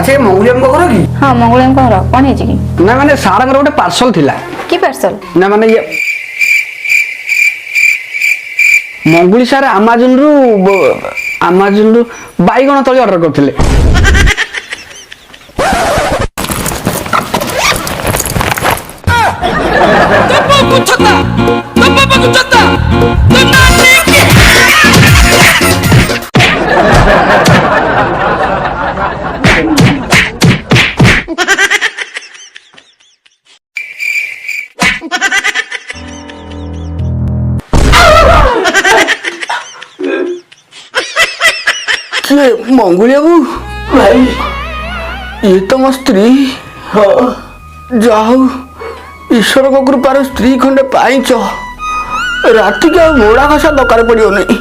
अच्छा ये मंगुलियम को घर की हाँ मंगुलियम घर कौन है कि ना माने सारंगर गोटे पार्सल थिला कि पार्सल ना माने ये मंगुली सार अमेजन रु बैगण तली ऑर्डर करथिले मंगुलिया भाई ये तो मो स्त्री जाऊ ईश्वर को कृपार स्त्री खंडे पाइच राति के मोड़ा घसा दरकार पड़ो नहीं।